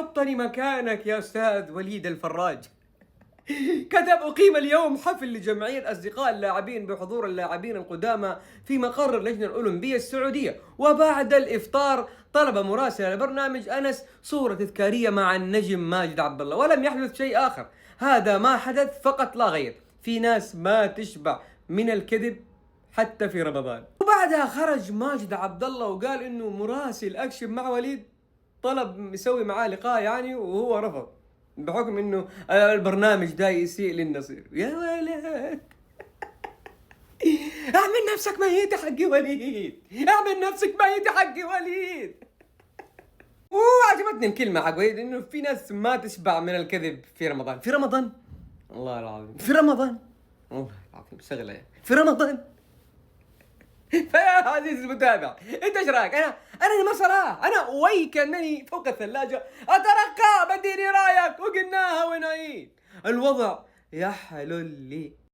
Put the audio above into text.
حطني مكانك يا أستاذ وليد الفراج. كتب: أقيم اليوم حفل لجمعية أصدقاء اللاعبين بحضور اللاعبين القدامى في مقر اللجنة الأولمبية السعودية، وبعد الإفطار طلب مراسل البرنامج أنس صورة تذكارية مع النجم ماجد عبد الله، ولم يحدث شيء آخر. هذا ما حدث فقط لا غير. في ناس ما تشبع من الكذب حتى في رمضان. وبعدها خرج ماجد عبد الله وقال إنه مراسل أكشن مع وليد طلب يسوي معاه لقاء يعني، وهو رفض بحكم انه البرنامج ده يسيء للنصير. يا ولد اعمل نفسك ميت حقي وليد، اعمل نفسك ميت حقي وليد. وعجبتني الكلمة حق وليد انه في ناس ما تشبع من الكذب في رمضان. في رمضان والله العظيم، في رمضان والله العظيم شغلة يعني. في رمضان. فيا عزيزي المتابع، انت ايش رايك؟ انا مسألة، انا ويكنني فوق الثلاجة اترقى، بديني رايك وقلناها ونعيد. الوضع يحلو لي.